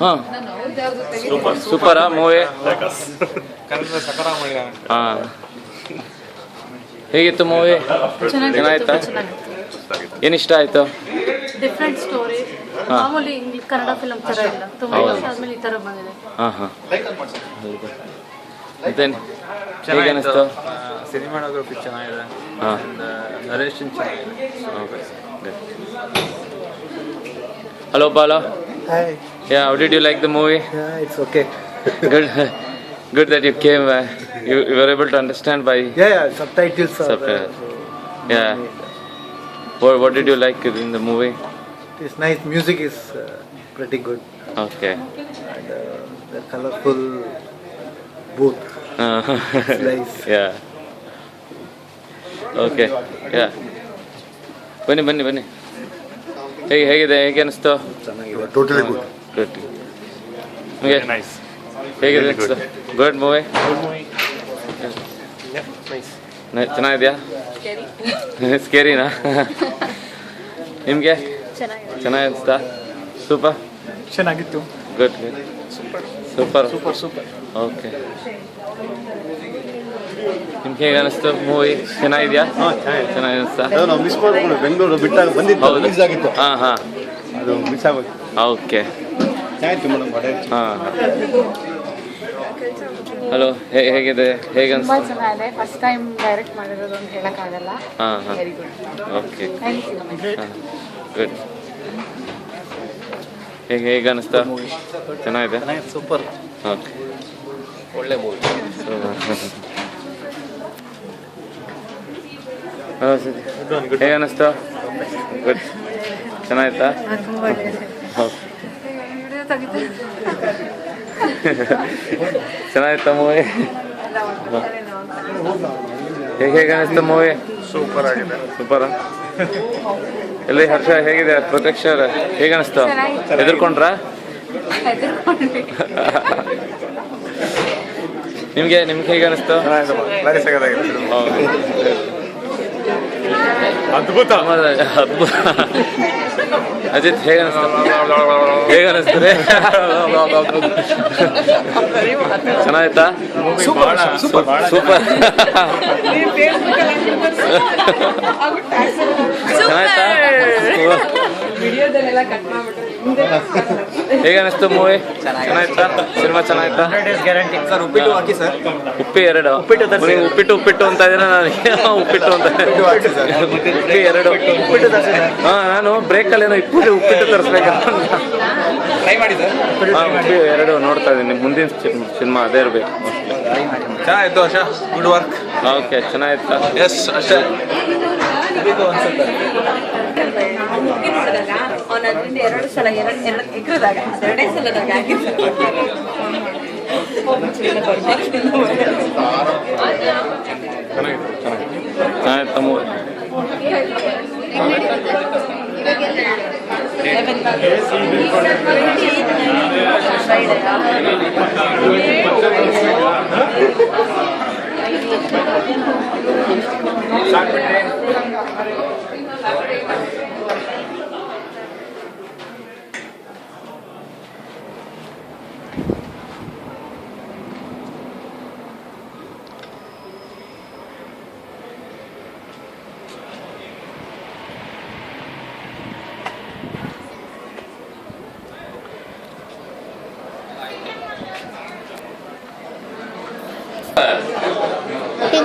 ಹಾಂ ಸೂಪರಾ ಮೂವಿ? ಹಾಂ ಹೇಗಿತ್ತು ಮೂವಿ? ಚೆನ್ನಾಯ್ತಾ? ಏನಿಷ್ಟ ಆಯಿತು? ಡಿಫ್ರೆಂಟ್ ಸ್ಟೋರಿ, ಮಾಮೂಲಿ ಕನ್ನಡ ಫಿಲಮ್ ಥರ ಇಲ್ಲ, ತುಂಬ ವರ್ಷ ಆದಮೇಲೆ ಈ ಥರ ಬಂದಿದೆ. ಹಾಂ ಹಾಂ ಮತ್ತೇನು ಹೇಗೆ ಅನಿಸ್ತು? ಸಿನಿಮಾಟೋಗ್ರಫಿ ಚೆನ್ನಾಗಿದೆ. ಹಾಂ ನರೇಶನ್ ಚೆನ್ನಾಗಿದೆ. Hello Bala. Hi. Yeah, how did you like the movie? Yeah, it's okay. Good. Good that you came. You were able to understand by Yeah, subtitles are subtitles. Yeah. What did you like in the movie? it's nice. Music is pretty good. Okay. And the colorful boat. It's nice. Yeah. Okay. Yeah. ಬನ್ನಿ ಹೇಗಿದೆ ಅನಿಸ್ತು? ಚೆನ್ನಾಗಿದೆ, totally good. Good. ನಿಮಗೆ ಹೇಗಿದೆ ಅನಿಸ್ತು? Good movie. ಚೆನ್ನಾಗಿದೆಯಾ? ಸ್ಕೇರಿನಾ? ನಿಮಗೆ ಚೆನ್ನಾಗಿ ಅನಿಸ್ತಾ? ಸೂಪರ್ ಚೆನ್ನಾಗಿತ್ತು. Good super okay. ನಿಮ್ಗೆ ಹೇಗೆ ಅನಿಸ್ತು ಮೂವಿ? ಚೆನ್ನಾಗಿದೆಯಾ? ಚೆನ್ನಾಗಿ ಅನಿಸ್ತಾ? ನಾವು ಮಿಸ್ ಮಾಡ್ಕೊಂಡು ಬೆಂಗಳೂರು ಬಿಟ್ಟಾಗ ಬಂದಿದ್ದು, ರಿಲೀಸ್ ಆಗಿತ್ತು. ಹಾಂ ಅದು ಮಿಸ್ ಆಗೋಯ್ತು. ಓಕೆ. ಚೆನ್ನಾಗಿತ್ತು ಮೇಡಮ್. ಹಾಂ ಹಲೋ, ಹೇಗಿದೆ? ಹೇಗೆ ತುಂಬ ಅನಿಸ್ತು? ಚೆನ್ನಾಗಿದೆ, ಫಸ್ಟ್ ಟೈಮ್ ಡೈರೆಕ್ಟ್ ಮಾಡಿರೋದು ಅಂತ ಹೇಳೋಕ್ಕಾಗಲ್ಲ. ಹಾಂ very good. Okay. Thank you. ಹಾಂ ಗುಡ್. ಹೇಗೆ ಅನಿಸ್ತಾ? ಚೆನ್ನಾಗಿದೆ. ಸೂಪರ್. ಓಕೆ. ಒಳ್ಳೆ ಮೂವಿ. ಹೇಗೆ ಅನಿಸ್ತಾ? ಗುಡ್. ಚೆನ್ನಾಯ್ತಾ? ತುಂಬ ಒಳ್ಳೆಯದು. ವಿಡಿಯೋ ತೆಗಿತಾ ಚೆನ್ನಾಗಿತ್ತ ಮೂವಿ? ಹೇಗೆ ಅನಿಸ್ತು ಮೂವಿ? ಸೂಪರ್ ಆಗಿದೆ. ಸೂಪರಾ? ಎಲ್ಲಿ ಹರ್ಷ ಹೇಗಿದೆ? ಪ್ರತ್ಯಕ್ಷ ಹೇಗೆ ಅನಿಸ್ತು? ಹೆದರ್ಕೊಂಡ್ರಾ? ನಿಮ್ಗೆ ಹೇಗೆ ಅನಿಸ್ತು? ವೆರಿ ಸಖತ್ತಾಗಿದೆ. ಅದ್ಭುತ. ಅಜಿತ್ ಹೇಗೆ ಅನಿಸ್ತು ರೀ? ಚೆನ್ನಾಯ್ತಾ? ಸೂಪರ್. ಚೆನ್ನಾಯ್ತಾ? ಹೇಗೆ ಅನಿಸ್ತು ಮೂವಿ? ಚೆನ್ನಾಯ್ತಾ? ಸಿನಿಮಾ ಚೆನ್ನಾಯ್ತಾ? ಉಪ್ಪಿಟ್ಟು ಹಾಕಿ ಸರ್. ಉಪ್ಪಿ 2. ಉಪ್ಪಿಟ್ಟು ಅಂತ ಇದ್ದೀರಾ? ನನಗೆ ಉಪ್ಪಿಟ್ಟು ಅಂತ. ಉಪ್ಪಿ 2. ಹಾಂ, ನಾನು ಬ್ರೇಕಲ್ಲೇನೋ ಉಪ್ಪಿಟ್ಟು ತರಿಸ್ಬೇಕಂತ ಟ್ರೈ ಮಾಡಿ ಸರ್. ಹಾಂ, ಉಪ್ಪಿ 2 ನೋಡ್ತಾ ಇದ್ದೀನಿ. ಮುಂದಿನ ಸಿನಿಮಾ ಅದೇ ಇರಬೇಕು. ಚೆನ್ನಾಗಿತ್ತು ಹರ್ಷ, ಗುಡ್ ವರ್ಕ್. ಓಕೆ, ಚೆನ್ನಾಗಿತ್ತಾ? ಎಸ್ ಅಷ್ಟೇ. ಅವನದ್ರಿಂದ 2 ಸಲ ಎಗರದಾಗ 2 ಸಲದಾಗ ಆಗಿತ್ತು. ಚೆನ್ನಾಗಿತ್ತು ಮೂವಿ.